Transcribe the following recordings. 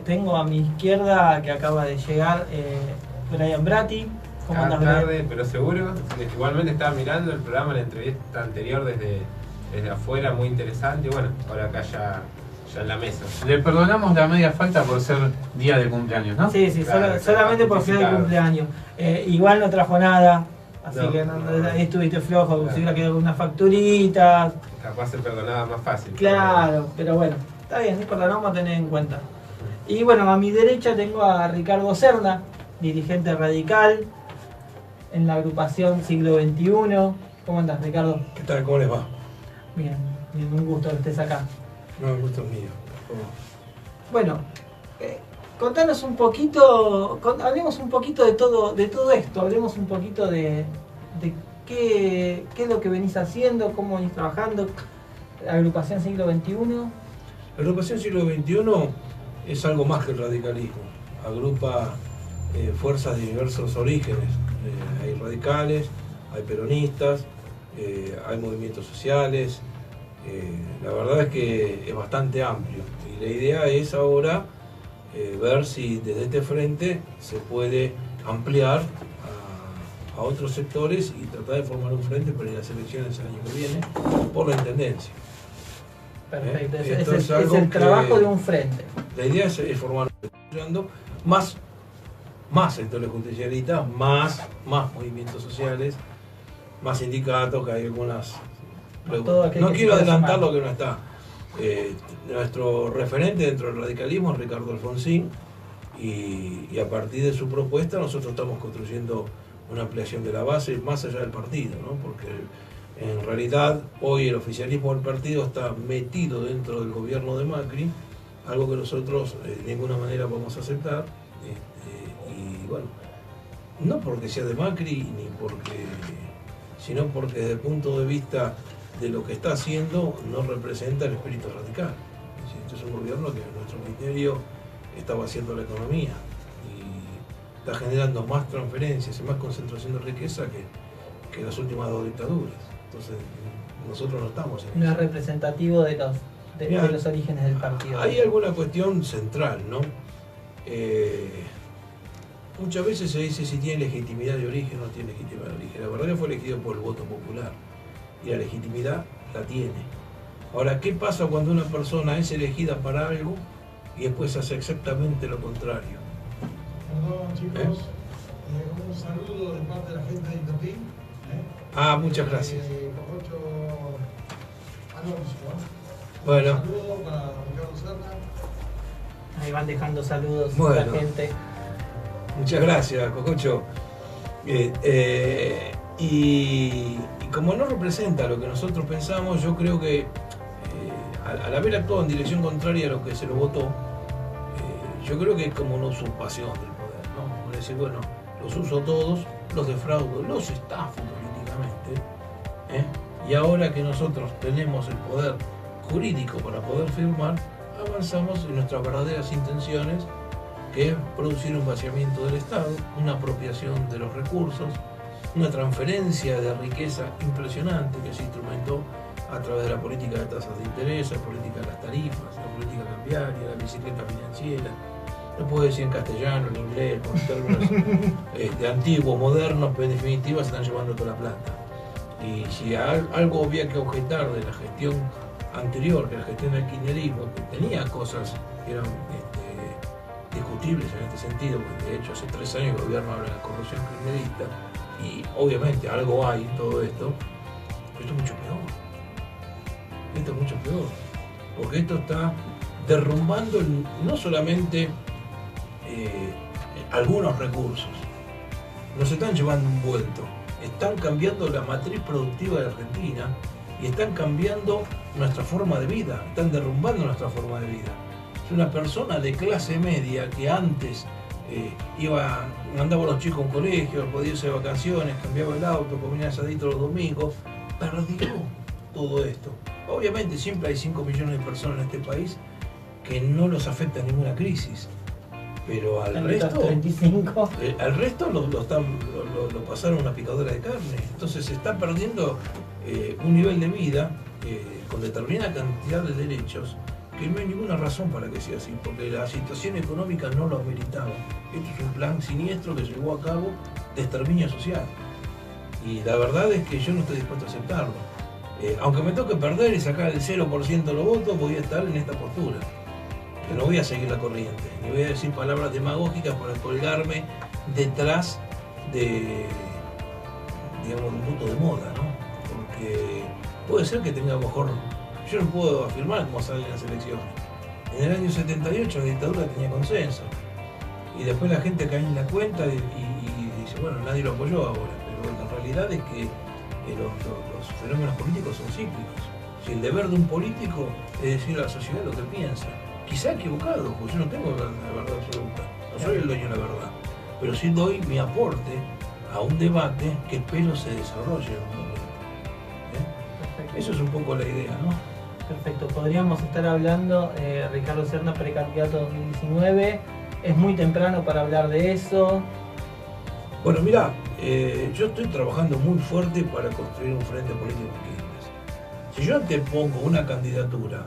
tengo a mi izquierda, que acaba de llegar, Brian Bratti. ¿Cómo andas, Brian? Tarde, pero seguro. Igualmente estaba mirando el programa, la entrevista anterior desde afuera, muy interesante. Y bueno, ahora acá ya en la mesa. Le perdonamos la media falta por ser día de cumpleaños, ¿no? Sí, Claro, solamente por ser de cumpleaños. Igual no trajo nada, así No, que no. ahí estuviste flojo, como Claro. si hubiera quedado con unas facturitas. Capaz se perdonaba más fácil. Claro, pero bueno, está bien, no importa, lo vamos a tener en cuenta. Y bueno, a mi derecha tengo a Ricardo Serna, dirigente radical en la agrupación Siglo XXI. ¿Cómo andas, Ricardo? ¿Qué tal? ¿Cómo les va? Bien, un gusto que estés acá. No, el gusto es mío. Bueno, contanos un poquito, hablemos un poquito de todo esto, hablemos un poquito de qué es lo que venís haciendo, cómo venís trabajando, la agrupación Siglo XXI. La agrupación Siglo XXI es algo más que el radicalismo. Agrupa fuerzas de diversos orígenes. Hay radicales, hay peronistas, hay movimientos sociales. La verdad es que es bastante amplio. Y la idea es ahora ver si desde este frente se puede ampliar a otros sectores y tratar de formar un frente para las elecciones el año que viene por la intendencia. Perfecto, Esto es algo el que- trabajo de un frente. La idea es formar más sectores justicialistas, más movimientos sociales, más sindicatos, que hay algunas Todo aquel no que quiero se quiera adelantar sumar. lo que no está. Nuestro referente dentro del radicalismo es Ricardo Alfonsín y a partir de su propuesta nosotros estamos construyendo una ampliación de la base más allá del partido, ¿no? Porque en realidad hoy el oficialismo del partido está metido dentro del gobierno de Macri, algo que nosotros de ninguna manera vamos a aceptar, y bueno, no porque sea de Macri ni porque, sino porque desde el punto de vista de lo que está haciendo no representa el espíritu radical. Es decir, este es un gobierno que a nuestro criterio está vaciando la economía y está generando más transferencias y más concentración de riqueza que las últimas dos dictaduras. Entonces nosotros no estamos en No es eso. representativo de Mirá, los orígenes del partido. Hay alguna cuestión central, ¿no? Muchas veces se dice si tiene legitimidad de origen o no tiene legitimidad de origen. La verdad que fue elegido por el voto popular y la legitimidad la tiene. Ahora, ¿qué pasa cuando una persona es elegida para algo y después hace exactamente lo contrario? Perdón, chicos, un saludo de parte de la gente de Intopín. Ah, muchas gracias. Cococho Alonso. Bueno. Un saludo para Ricardo Serna. Ahí van dejando saludos a Bueno. la gente. Muchas gracias, Cococho. Y como no representa lo que nosotros pensamos, yo creo que al haber actuado en dirección contraria a lo que se lo votó, yo creo que es como una usurpación del poder, ¿no? Como decir, bueno, los uso todos, los defraudo, los estafo políticamente, y ahora que nosotros tenemos el poder jurídico para poder firmar, avanzamos en nuestras verdaderas intenciones, que es producir un vaciamiento del Estado, una apropiación de los recursos, una transferencia de riqueza impresionante que se instrumentó a través de la política de tasas de interés, la política de las tarifas, la política cambiaria, la bicicleta financiera. No puedo decir en castellano, en inglés, con términos de antiguos, modernos, pero en definitiva se están llevando toda la plata. Y si algo había que objetar de la gestión anterior, que la gestión del kirchnerismo, que tenía cosas que eran discutibles en este sentido, porque de hecho hace 3 años el gobierno habla de la corrupción kirchnerista, y obviamente algo hay en todo esto, pero esto es mucho peor. Esto es mucho peor, porque esto está derrumbando no solamente algunos recursos, nos están llevando un vuelto, están cambiando la matriz productiva de Argentina y están cambiando nuestra forma de vida, están derrumbando nuestra forma de vida. Es una persona de clase media que antes mandaba a los chicos a un colegio, podía irse de vacaciones, cambiaba el auto, comía asadito los domingos, perdió todo esto. Obviamente siempre hay 5 millones de personas en este país que no los afecta ninguna crisis, pero al resto, 35. al resto lo pasaron a una picadora de carne. Entonces se está perdiendo un nivel de vida con determinada cantidad de derechos que no hay ninguna razón para que sea así, porque la situación económica no lo ameritaba. Esto es un plan siniestro que se llevó a cabo de exterminio social. Y la verdad es que yo no estoy dispuesto a aceptarlo. Aunque me toque perder y sacar el 0% de los votos, voy a estar en esta postura. Que no voy a seguir la corriente, ni voy a decir palabras demagógicas para colgarme detrás de, digamos, un voto de moda, ¿no? Porque puede ser que tenga mejor. Yo no puedo afirmar cómo salen las elecciones. En el año 78 la dictadura tenía consenso. Y después la gente cae en la cuenta y dice, bueno, nadie lo apoyó ahora. Pero la realidad es que los fenómenos políticos son cíclicos. Si el deber de un político es decir a la sociedad lo que piensa. Quizá equivocado, porque yo no tengo la verdad absoluta. No soy el dueño de la verdad. Pero sí doy mi aporte a un debate que espero se desarrolle en un momento. Eso es un poco la idea, ¿no? Perfecto, podríamos estar hablando, Ricardo Serna, precandidato 2019, es muy temprano para hablar de eso. Bueno, mira, yo estoy trabajando muy fuerte para construir un frente político en Quilmes. Si yo antepongo una candidatura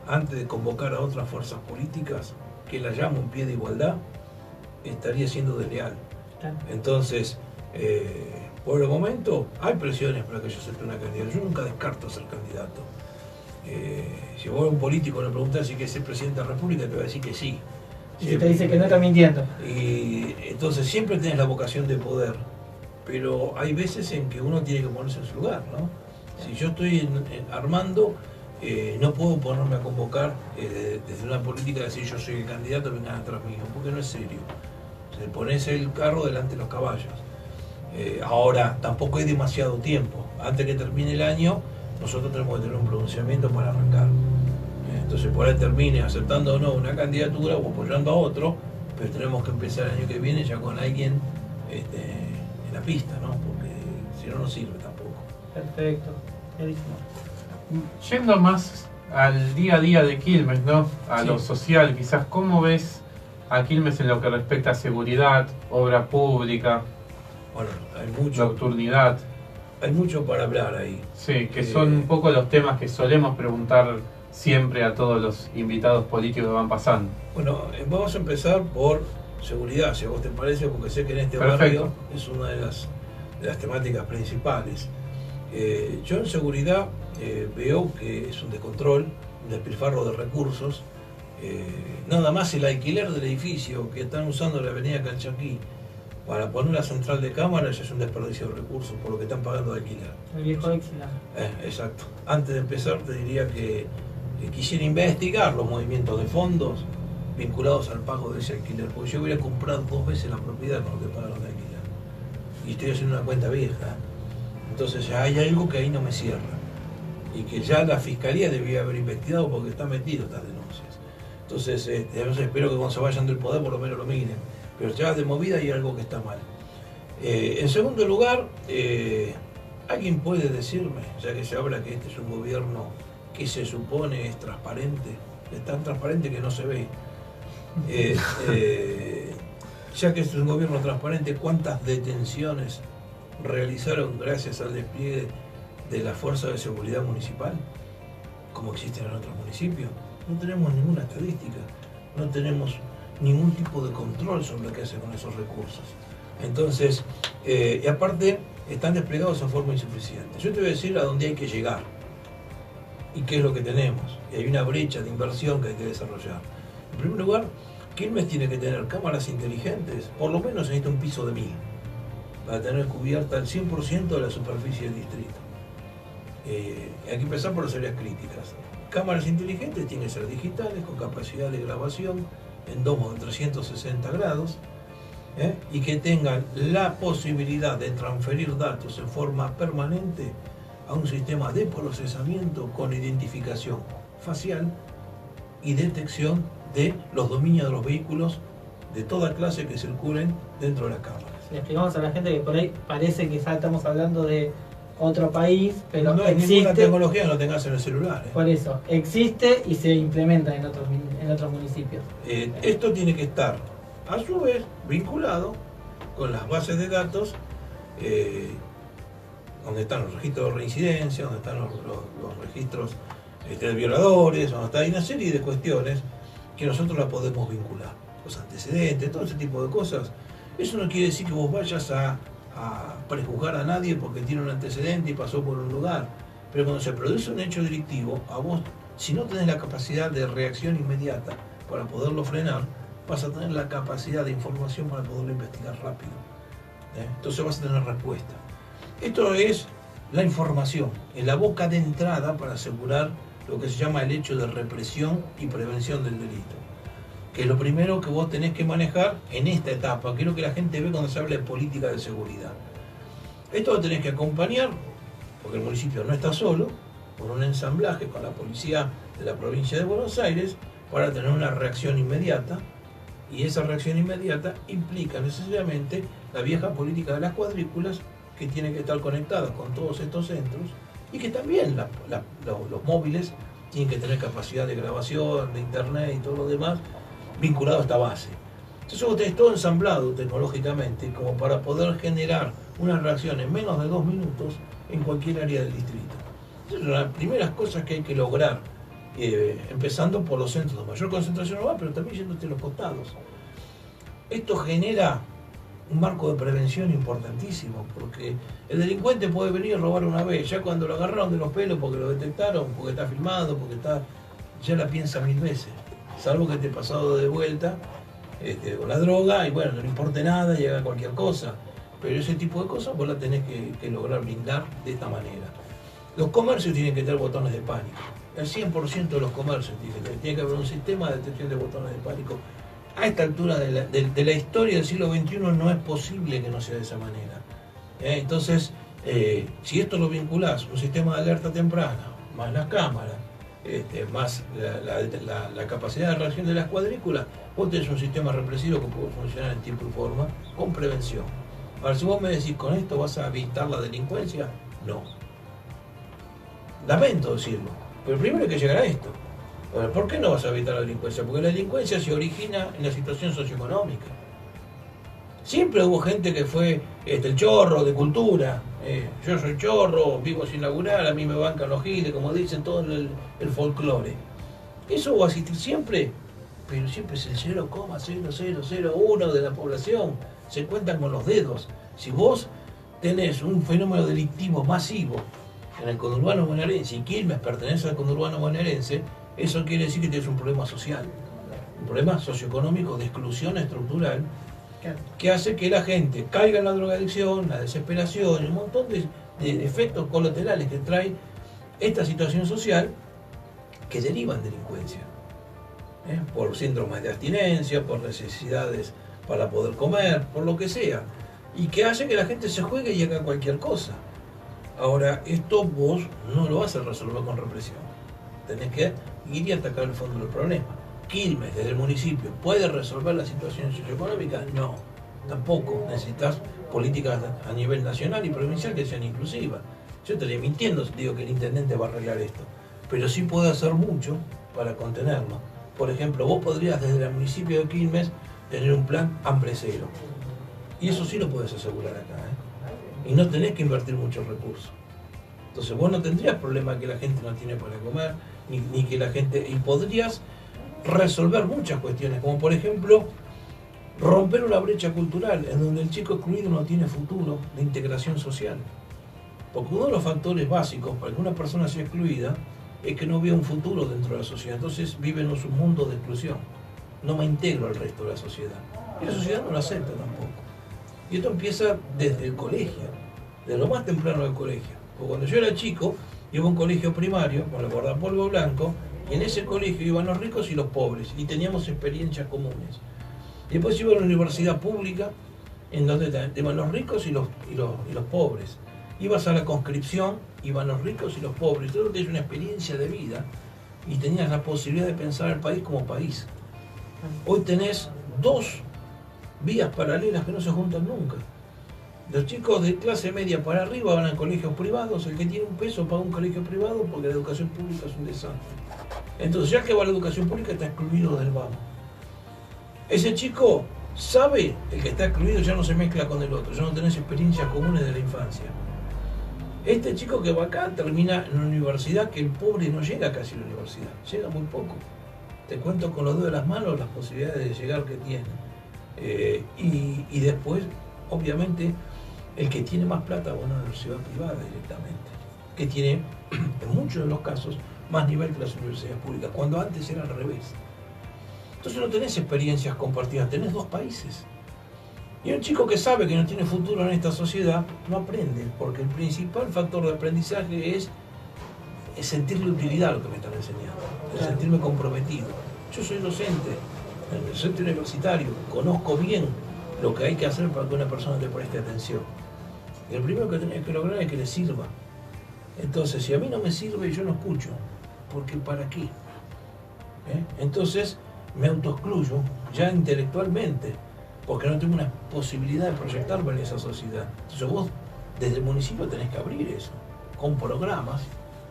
antes de convocar a otras fuerzas políticas, que la llamo en pie de igualdad, estaría siendo desleal. Claro. Entonces, por el momento hay presiones para que yo acepte una candidatura. Yo nunca descarto ser candidato. Si vos a un político le preguntás si quiere ser presidente de la República, te va a decir que sí. Y si te dice que no, está mintiendo. Y entonces siempre tenés la vocación de poder, pero hay veces en que uno tiene que ponerse en su lugar, ¿no? Si yo estoy armando, no puedo ponerme a convocar desde una política de decir yo soy el candidato, vengan atrás mío, porque no es serio. Se pones el carro delante de los caballos. Ahora, tampoco hay demasiado tiempo. Antes que termine el año, nosotros tenemos que tener un pronunciamiento para arrancar. Entonces, por ahí termine aceptando o no una candidatura o apoyando a otro, pero tenemos que empezar el año que viene ya con alguien en la pista, ¿no? Porque si no, no sirve tampoco. Perfecto, clarísimo. Yendo más al día a día de Quilmes, ¿no? A lo social, quizás, ¿cómo ves a Quilmes en lo que respecta a seguridad, obra pública, Bueno, hay mucho, nocturnidad? hay mucho para hablar ahí. Sí, que son un poco los temas que solemos preguntar siempre a todos los invitados políticos que van pasando. Bueno, vamos a empezar por seguridad, si a vos te parece, porque sé que en este Perfecto. barrio es una de las temáticas principales. Yo en seguridad veo que es un descontrol, un despilfarro de recursos. Nada más el alquiler del edificio que están usando la avenida Calchaquí para poner la central de cámaras ya es un desperdicio de recursos por lo que están pagando de alquiler. El viejo Exila. Exacto. Antes de empezar te diría que quisiera investigar los movimientos de fondos vinculados al pago de ese alquiler, porque yo hubiera comprado 2 veces la propiedad con lo que pagaron de alquiler. Y estoy haciendo una cuenta vieja. Entonces ya hay algo que ahí no me cierra. Y que ya la fiscalía debía haber investigado porque está metido estas denuncias. Entonces, espero que cuando se vayan del poder por lo menos lo miren. Pero ya de movida hay algo que está mal. En segundo lugar, ¿alguien puede decirme, ya que se habla que este es un gobierno que se supone es transparente? Es tan transparente que no se ve. Ya que este es un gobierno transparente, ¿cuántas detenciones realizaron gracias al despliegue de la Fuerza de Seguridad Municipal, como existen en otros municipios? No tenemos ninguna estadística, no tenemos ningún tipo de control sobre lo que hace con esos recursos. Entonces, y aparte, están desplegados en forma insuficiente. Yo te voy a decir a dónde hay que llegar y qué es lo que tenemos. Y hay una brecha de inversión que hay que desarrollar. En primer lugar, Quilmes tiene que tener cámaras inteligentes, por lo menos necesita un piso de 1000, para tener cubierta el 100% de la superficie del distrito. Hay que empezar por las áreas críticas. Cámaras inteligentes tienen que ser digitales, con capacidad de grabación en domos de 360 grados, y que tengan la posibilidad de transferir datos en forma permanente a un sistema de procesamiento con identificación facial y detección de los dominios de los vehículos de toda clase que circulen dentro de las cámaras. Le explicamos a la gente que por ahí parece que ya estamos hablando de otro país, pero no hay ninguna existe. tecnología que no tengas en el celular. Por eso, existe y se implementa en otros municipios. Esto tiene que estar, a su vez, vinculado con las bases de datos, donde están los registros de reincidencia, donde están los registros de violadores, hay una serie de cuestiones que nosotros la podemos vincular. Los antecedentes, todo ese tipo de cosas. Eso no quiere decir que vos vayas a prejuzgar a nadie porque tiene un antecedente y pasó por un lugar. Pero cuando se produce un hecho delictivo, a vos, si no tenés la capacidad de reacción inmediata para poderlo frenar, vas a tener la capacidad de información para poderlo investigar rápido. Entonces vas a tener respuesta. Esto es la información, en la boca de entrada para asegurar lo que se llama el hecho de represión y prevención del delito. Que es lo primero que vos tenés que manejar en esta etapa, que es lo que la gente ve cuando se habla de política de seguridad. Esto lo tenés que acompañar, porque el municipio no está solo, con un ensamblaje con la policía de la provincia de Buenos Aires, para tener una reacción inmediata, y esa reacción inmediata implica necesariamente la vieja política de las cuadrículas, que tiene que estar conectada con todos estos centros, y que también los móviles tienen que tener capacidad de grabación, de internet y todo lo demás, vinculado a esta base. Entonces vos tenés todo ensamblado tecnológicamente como para poder generar una reacción en menos de 2 minutos en cualquier área del distrito. Esas son las primeras cosas que hay que lograr, empezando por los centros de mayor concentración urbana, pero también yéndote a los costados. Esto genera un marco de prevención importantísimo, porque el delincuente puede venir a robar una vez, ya cuando lo agarraron de los pelos porque lo detectaron, porque está filmado, porque está, ya la piensa 1000 veces, salvo que esté pasado de vuelta con la droga y bueno, no le importe nada, llega cualquier cosa, pero ese tipo de cosas vos la tenés que lograr blindar de esta manera. Los comercios tienen que tener botones de pánico, el 100% de los comercios tiene que haber un sistema de detección de botones de pánico. A esta altura de la historia del siglo XXI no es posible que no sea de esa manera. Entonces, si esto lo vinculás, un sistema de alerta temprana, más las cámaras, más la capacidad de reacción de las cuadrículas, vos tenés un sistema represivo que puede funcionar en tiempo y forma, con prevención. Ahora, si vos me decís, ¿con esto vas a evitar la delincuencia? No. Lamento decirlo, pero primero hay que llegar a esto. ¿Por qué no vas a evitar la delincuencia? Porque la delincuencia se origina en la situación socioeconómica. Siempre hubo gente que fue el chorro de cultura. Yo soy chorro, vivo sin laburar, a mí me bancan los giles, como dicen todo el folclore. Eso va a existir siempre, pero siempre es el 0,0001 de la población. Se cuentan con los dedos. Si vos tenés un fenómeno delictivo masivo en el conurbano bonaerense, y Quilmes pertenece al conurbano bonaerense, eso quiere decir que tienes un problema social, un problema socioeconómico de exclusión estructural, que hace que la gente caiga en la drogadicción, la desesperación, un montón de efectos colaterales que trae esta situación social que derivan de delincuencia, por síndromes de abstinencia, por necesidades para poder comer, por lo que sea, y que hace que la gente se juegue y haga cualquier cosa. Ahora, esto vos no lo vas a resolver con represión. Tenés que ir y atacar el fondo del problema. ¿Quilmes, desde el municipio, puede resolver la situación socioeconómica? No, tampoco. Necesitas políticas a nivel nacional y provincial que sean inclusivas. Yo estaría mintiendo si digo que el intendente va a arreglar esto, pero sí puede hacer mucho para contenerlo. Por ejemplo, vos podrías desde el municipio de Quilmes tener un plan hambre cero. Y eso sí lo podés asegurar acá, y no tenés que invertir muchos recursos. Entonces vos no tendrías problema que la gente no tiene para comer, ni que la gente... Y podrías resolver muchas cuestiones, como por ejemplo, romper una brecha cultural en donde el chico excluido no tiene futuro de integración social. Porque uno de los factores básicos para que una persona sea excluida es que no vea un futuro dentro de la sociedad. Entonces vive en un submundo de exclusión. No me integro al resto de la sociedad. Y la sociedad no lo acepta tampoco. Y esto empieza desde el colegio, desde lo más temprano del colegio. Porque cuando yo era chico, iba a un colegio primario con el guardapolvo blanco, y en ese colegio iban los ricos y los pobres, y teníamos experiencias comunes. Y después iba a la universidad pública, en donde iban los ricos y los pobres. Ibas a la conscripción, iban los ricos y los pobres. Todo tenías una experiencia de vida, y tenías la posibilidad de pensar el país como país. Hoy tenés dos vías paralelas que no se juntan nunca. Los chicos de clase media para arriba van a colegios privados, el que tiene un peso paga un colegio privado porque la educación pública es un desastre. Entonces ya que va a la educación pública está excluido del vamos. Ese chico sabe, el que está excluido ya no se mezcla con el otro, ya no tenés experiencias comunes de la infancia. Este chico que va acá termina en una universidad que el pobre no llega casi a la universidad, llega muy poco. Te cuento con los dedos de las manos las posibilidades de llegar que tiene. Y después, obviamente, el que tiene más plata va a una universidad privada directamente, que tiene, en muchos de los casos, más nivel que las universidades públicas, cuando antes era al revés. Entonces no tenés experiencias compartidas, tenés dos países. Y un chico que sabe que no tiene futuro en esta sociedad, no aprende, porque el principal factor de aprendizaje es sentirle utilidad a lo que me están enseñando, es sentirme comprometido. Yo soy docente en el centro universitario, conozco bien lo que hay que hacer para que una persona te preste atención. Y el primero que tenés que lograr es que le sirva. Entonces, si a mí no me sirve, yo no escucho, porque ¿para qué? Entonces, me autoexcluyo ya intelectualmente, porque no tengo una posibilidad de proyectarme en esa sociedad. Entonces vos, desde el municipio, tenés que abrir eso, con programas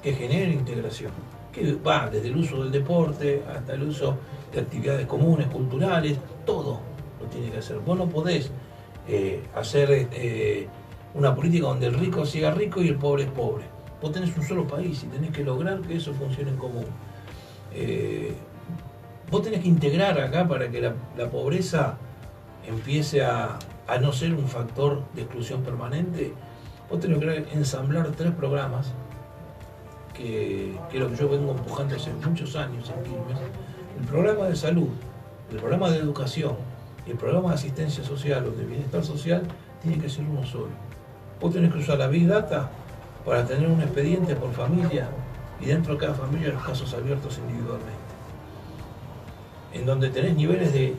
que generen integración, que va desde el uso del deporte hasta el uso de actividades comunes, culturales, todo lo tiene que hacer. Vos no podés hacer una política donde el rico siga rico y el pobre es pobre. Vos tenés un solo país y tenés que lograr que eso funcione en común. Vos tenés que integrar acá para que la pobreza empiece a no ser un factor de exclusión permanente. Vos tenés que ensamblar 3 programas que es lo que yo vengo empujando hace muchos años en Quilmes. El programa de salud, el programa de educación y el programa de asistencia social o de bienestar social tiene que ser uno solo. Vos tenés que usar la Big Data para tener un expediente por familia y dentro de cada familia los casos abiertos individualmente, en donde tenés niveles de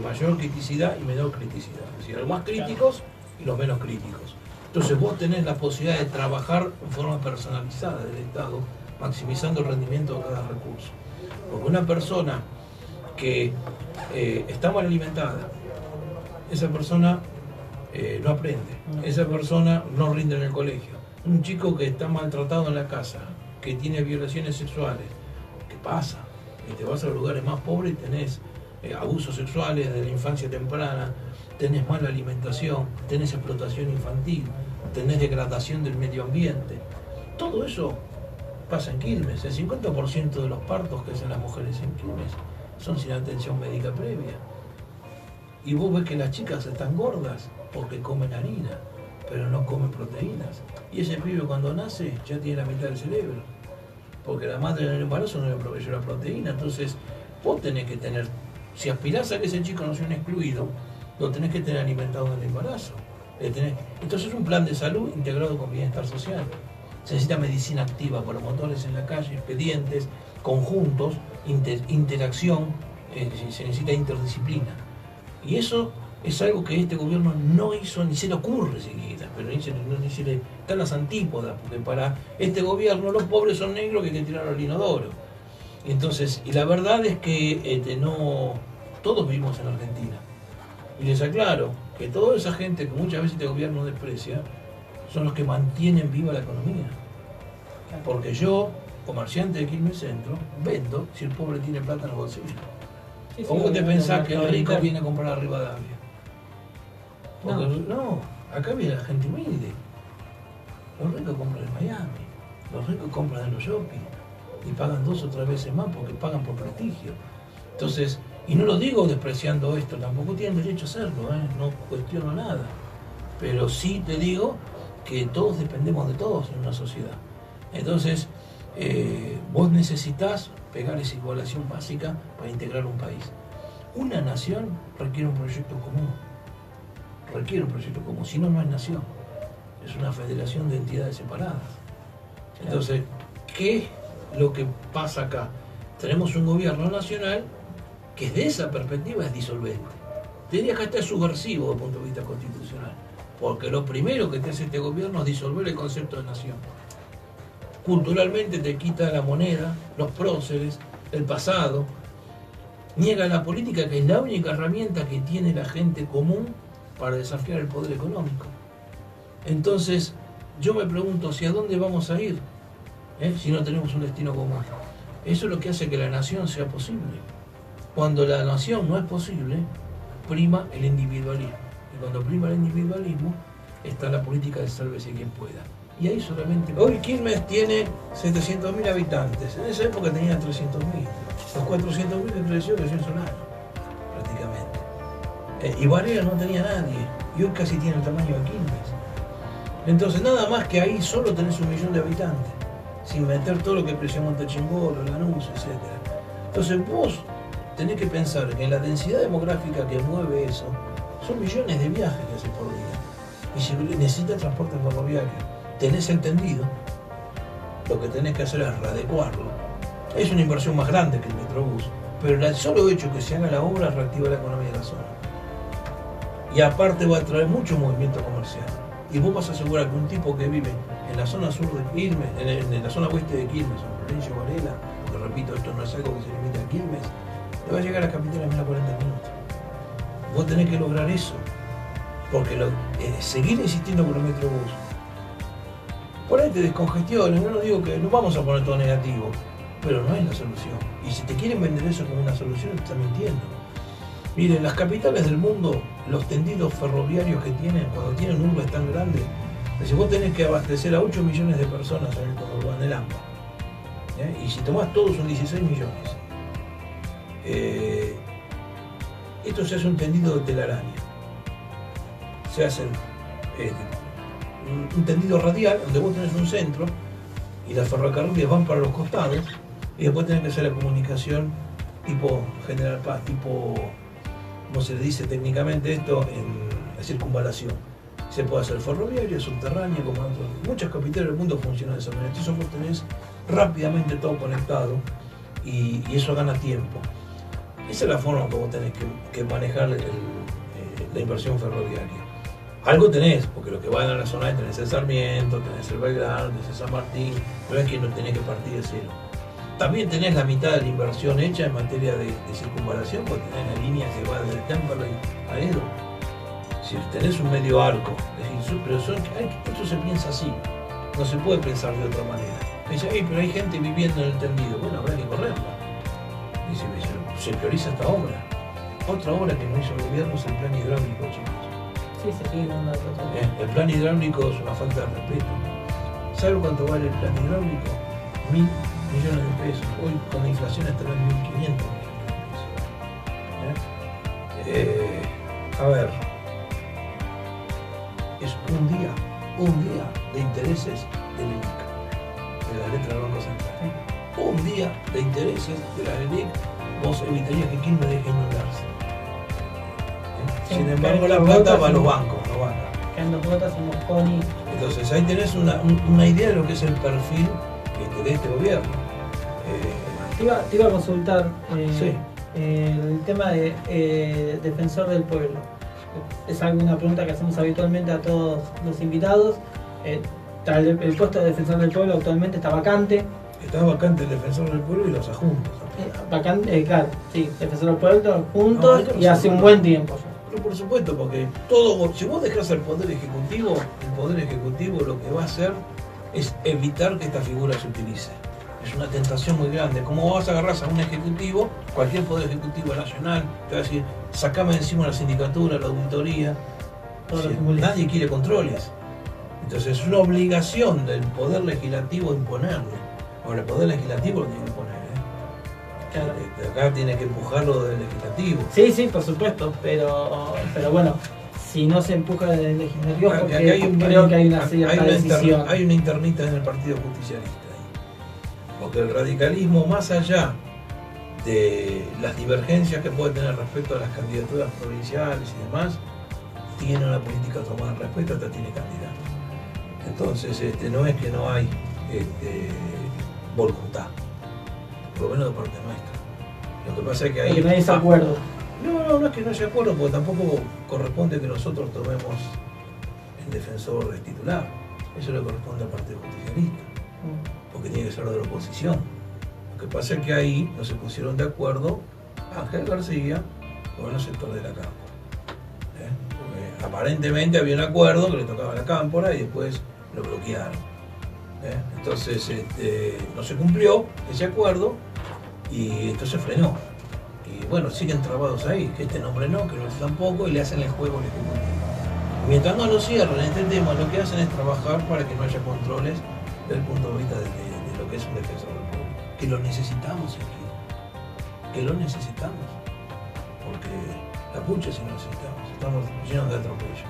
mayor criticidad y menor criticidad, es decir, los más críticos y los menos críticos. Entonces vos tenés la posibilidad de trabajar en forma personalizada del Estado, maximizando el rendimiento de cada recurso. Porque una persona que está mal alimentada, esa persona no aprende, esa persona no rinde en el colegio. Un chico que está maltratado en la casa, que tiene violaciones sexuales, ¿qué pasa? Y te vas a los lugares más pobres y tenés abusos sexuales de la infancia temprana, tenés mala alimentación, tenés explotación infantil, tenés degradación del medio ambiente. Todo eso pasa en Quilmes. El 50% de los partos que hacen las mujeres en Quilmes son sin atención médica previa. Y vos ves que las chicas están gordas porque comen harina, pero no comen proteínas. Y ese pibe cuando nace ya tiene la mitad del cerebro, porque la madre en el embarazo no le proveyó la proteína. Entonces vos tenés que tener, si aspirás a que ese chico no sea un excluido, lo tenés que tener alimentado en el embarazo. Entonces es un plan de salud integrado con bienestar social. Se necesita medicina activa, promotores en la calle, expedientes, conjuntos, interacción, se necesita interdisciplina. Y eso es algo que este gobierno no hizo, ni se le ocurre siquiera, pero ni se le están las antípodas, porque para este gobierno los pobres son negros que hay que tirar al inodoro. Entonces, y la verdad es que no todos vivimos en Argentina. Y les aclaro que toda esa gente que muchas veces este gobierno desprecia son los que mantienen viva la economía. Porque yo, comerciante de Quilmes Centro, vendo si el pobre tiene plata en el bolsillo. Sí, ¿cómo te pensás que el rico viene a comprar a Rivadavia? Porque no, acá viene la gente humilde. Los ricos compran en Miami, los ricos compran en los shopping y pagan 2 o 3 veces más porque pagan por prestigio. Entonces, y no lo digo despreciando esto, tampoco tienen derecho a hacerlo, no cuestiono nada. Pero sí te digo que todos dependemos de todos en una sociedad. Entonces, vos necesitas pegar esa igualación básica para integrar un país. Una nación requiere un proyecto común. Requiere un proyecto común, si no, no es nación. Es una federación de entidades separadas. Entonces, ¿qué es lo que pasa acá? Tenemos un gobierno nacional que desde esa perspectiva es disolvente. Te diría que hasta es subversivo desde el punto de vista constitucional, porque lo primero que te hace este gobierno es disolver el concepto de nación. Culturalmente te quita la moneda, los próceres, el pasado, niega la política, que es la única herramienta que tiene la gente común para desafiar el poder económico. Entonces, yo me pregunto, ¿hacia dónde vamos a ir si no tenemos un destino común? Eso es lo que hace que la nación sea posible. Cuando la nación no es posible, prima el individualismo. Y cuando prima el individualismo, está la política de sálvese quien pueda. Y ahí solamente... Hoy Quilmes tiene 700.000 habitantes. En esa época tenía 300.000. Los 400.000 que creció en un año, prácticamente. Y Varela no tenía nadie. Y hoy casi tiene el tamaño de Quilmes. Entonces nada más que ahí solo tenés 1 millón de habitantes. Sin meter todo lo que creció Montechimbolo, Lanús, etc. Entonces vos tenés que pensar que en la densidad demográfica que mueve eso, son millones de viajes que haces por día. Y si necesitas transporte ferroviario, tenés el tendido, lo que tenés que hacer es readecuarlo. Es una inversión más grande que el Metrobús, pero el solo hecho que se haga la obra reactiva la economía de la zona. Y aparte va a traer mucho movimiento comercial. Y vos vas a asegurar que un tipo que vive en la zona sur de Quilmes, en la zona oeste de Quilmes, en Florencio Varela, porque repito, esto no es algo que se limita a Quilmes, le va a llegar a la capital en menos de 40 minutos. Vos tenés que lograr eso, porque seguir insistiendo con el Metrobús, por ahí te descongestiones. No digo que no vamos a poner todo negativo, pero no es la solución. Y si te quieren vender eso como una solución, te están mintiendo. Miren, las capitales del mundo, los tendidos ferroviarios que tienen, cuando tienen urbes tan grandes, si vos tenés que abastecer a 8 millones de personas en el conurbano del AMBA, y si tomás todos son 16 millones. Esto se hace un tendido de telaraña. Se hace un tendido radial, donde vos tenés un centro y las ferrocarriles van para los costados, y después tenés que hacer la comunicación tipo General Paz, tipo, ¿cómo se le dice técnicamente esto? En circunvalación. Se puede hacer ferroviaria, subterránea, como en muchas capitales del mundo funcionan de esa manera. Entonces vos tenés rápidamente todo conectado y eso gana tiempo. Esa es la forma que vos tenés que manejar la inversión ferroviaria. Algo tenés, porque lo que van a la zona tenés el Sarmiento, tenés el Belgrano, tenés el San Martín, pero es que no tenés que partir de cero. También tenés la mitad de la inversión hecha en materia de circunvalación, porque tenés la línea que va desde Temperley a Edo. Si tenés un medio arco, pero esto se piensa así, no se puede pensar de otra manera. Me dice, pero hay gente viviendo en el tendido. Bueno, habrá que correrla. Dice, se prioriza esta obra. Otra obra que no hizo el gobierno es el plan hidráulico, chicos. Sí, se sigue dando El plan hidráulico es una falta de respeto. ¿Sabe cuánto vale el plan hidráulico? 1.000 millones de pesos. Hoy con la inflación estará en 1.500 millones de pesos. A ver, es un día de intereses del ELIC, de la letra del Banco Central. Un día de intereses de la ELIC, vos evitarías que Quilmes deje inundarse. Sin embargo, la plata va a los bancos, no van a... Que en dos gotas somos Pony. Entonces ahí tenés una idea de lo que es el perfil de este gobierno. Te iba a consultar Sí. el tema de defensor del pueblo. Es alguna pregunta que hacemos habitualmente a todos los invitados. El puesto de defensor del pueblo actualmente está vacante. Está vacante el defensor del pueblo y los adjuntos. Vacante, claro, sí, defensor del pueblo juntos No, y hace un buen tiempo. Pero por supuesto, porque todo, si vos dejás al Poder Ejecutivo, el Poder Ejecutivo lo que va a hacer es evitar que esta figura se utilice. Es una tentación muy grande. Como vas a agarrar a un ejecutivo, cualquier Poder Ejecutivo nacional, te va a decir, sacame de encima la sindicatura, la auditoría. Nadie quiere controles. Entonces es una obligación del Poder Legislativo imponerlo. Ahora el Poder Legislativo lo tiene que imponer. Claro. Acá tiene que empujarlo del Legislativo. Sí, por supuesto, pero bueno, si no se empuja desde el legislativo, porque creo que hay una cierta decisión. Hay una internita en el Partido Justicialista ahí. Porque el radicalismo, más allá de las divergencias que puede tener respecto a las candidaturas provinciales y demás, tiene una política tomada en respeto, hasta tiene candidato. Entonces, no es que no hay voluntad, por lo menos de parte nuestra. Lo que pasa es que ahí... Porque no hay ese acuerdo. No es que no haya acuerdo, porque tampoco corresponde que nosotros tomemos el defensor titular. Eso le corresponde al Partido Justicialista, porque tiene que ser de la oposición. Lo que pasa es que ahí no se pusieron de acuerdo Ángel García con el sector de la Cámpora. Porque aparentemente había un acuerdo que le tocaba a la Cámpora y después lo bloquearon. Entonces no se cumplió ese acuerdo y esto se frenó. Y bueno, siguen trabados ahí, que este nombre no, que no es tampoco, y le hacen el juego al Ejecutivo. Mientras no lo cierran este tema, lo que hacen es trabajar para que no haya controles desde el punto de vista de lo que es un defensor del pueblo. Que lo necesitamos aquí. Que lo necesitamos. Porque la pucha sí lo necesitamos. Estamos llenos de atropello.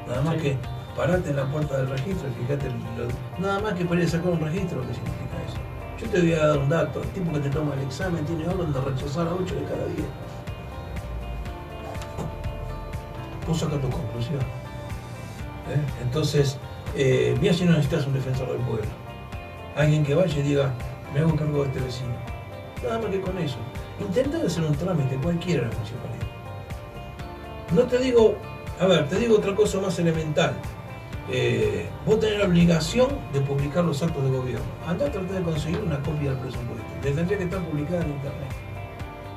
Nada más que parate en la puerta del registro y fíjate, nada más que para ir a sacar un registro, ¿qué significa eso? Yo te voy a dar un dato. El tipo que te toma el examen tiene orden de rechazar a 8 de cada 10. Vos saca tu conclusión. Entonces, mira si no necesitas un defensor del pueblo. Alguien que vaya y diga, me hago cargo de este vecino. Nada más que con eso. Intenta hacer un trámite cualquiera en la municipalidad. No te digo, a ver, te digo otra cosa más elemental. Vos tenés la obligación de publicar los actos de gobierno. Andá a tratar de conseguir una copia del presupuesto. Que tendría que estar publicada en internet.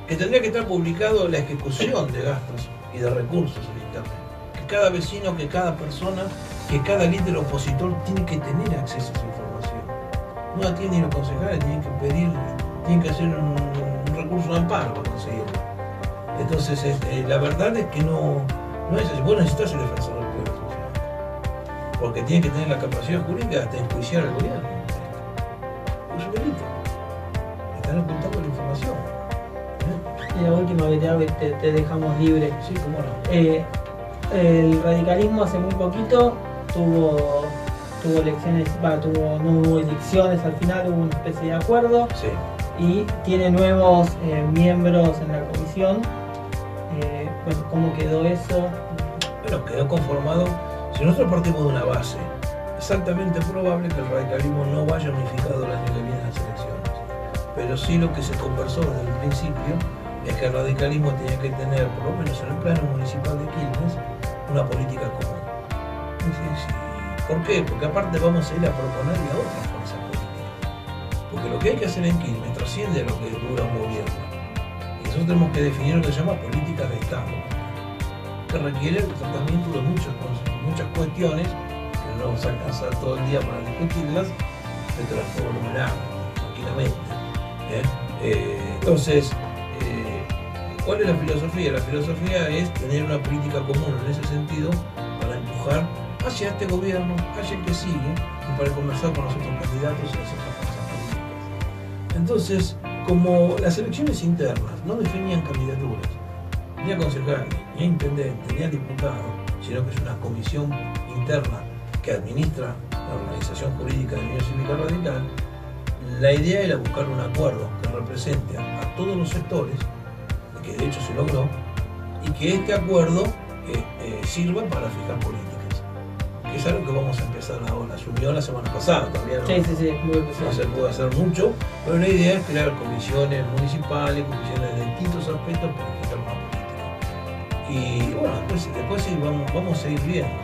Que tendría que estar publicado la ejecución de gastos y de recursos en internet. Que cada vecino, que cada persona, que cada líder opositor tiene que tener acceso a esa información. No la tienen ni los concejales, tienen que pedir, tienen que hacer un recurso de amparo para conseguirlo. Entonces, la verdad es que no es así. Vos necesitas el defensor del pueblo, porque tiene que tener la capacidad jurídica de enjuiciar al gobierno. Es un delito. Están ocultando la información. Y la última que te hago, te dejamos libre. Sí, cómo no. El radicalismo hace muy poquito tuvo elecciones, no hubo elecciones al final, hubo una especie de acuerdo. Sí. Y tiene nuevos miembros en la comisión. Bueno, ¿cómo quedó eso? Bueno, quedó conformado. Si nosotros partimos de una base, es altamente probable que el radicalismo no vaya unificado el año que viene en las elecciones. Pero sí lo que se conversó desde el principio es que el radicalismo tenía que tener, por lo menos en el plano municipal de Quilmes, una política común. Sí. ¿Por qué? Porque aparte vamos a ir a proponerle a otras fuerzas políticas. Porque lo que hay que hacer en Quilmes trasciende lo que dura un gobierno. Y nosotros tenemos que definir lo que se llama políticas de Estado, que requiere el tratamiento de muchas cuestiones que no vamos a alcanzar todo el día para discutirlas, pero te las puedo enumerar tranquilamente. Entonces, ¿cuál es la filosofía? La filosofía es tener una política común en ese sentido para empujar hacia este gobierno, hacia el que sigue y para conversar con los otros candidatos y las otras fuerzas políticas. Entonces, como las elecciones internas no definían candidaturas, ni a concejal, ni a intendente, ni a diputado, sino que es una comisión interna que administra la organización jurídica de la Unión Cívica Radical, la idea era buscar un acuerdo que represente a todos los sectores, que de hecho se logró, y que este acuerdo sirva para fijar políticas. Que es algo que vamos a empezar ahora. Asumió la semana pasada, todavía no, Sí, no se puede hacer mucho, pero la idea es crear comisiones municipales, comisiones de distintos aspectos para fijar una política. Y bueno, después sí, vamos a seguir viendo.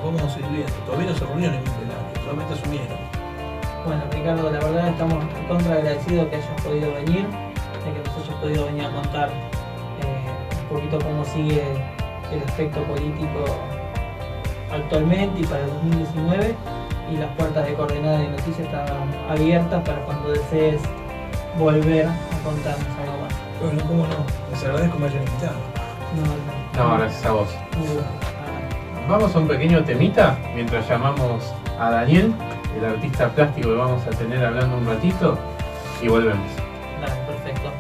Vamos a seguir viendo. Todavía no se reunieron en el año, solamente asumieron. Bueno, Ricardo, la verdad estamos contra agradecidos que hayas podido venir, de que nos hayas podido venir a contar un poquito cómo sigue el aspecto político actualmente y para el 2019, y las puertas de Coordenada de Noticias están abiertas para cuando desees volver a contarnos algo más. Bueno, cómo no, les agradezco que me hayan invitado. No, gracias a vos. Muy bueno. Vamos a un pequeño temita mientras llamamos a Daniel, el artista plástico que vamos a tener hablando un ratito, y volvemos. Dale, perfecto.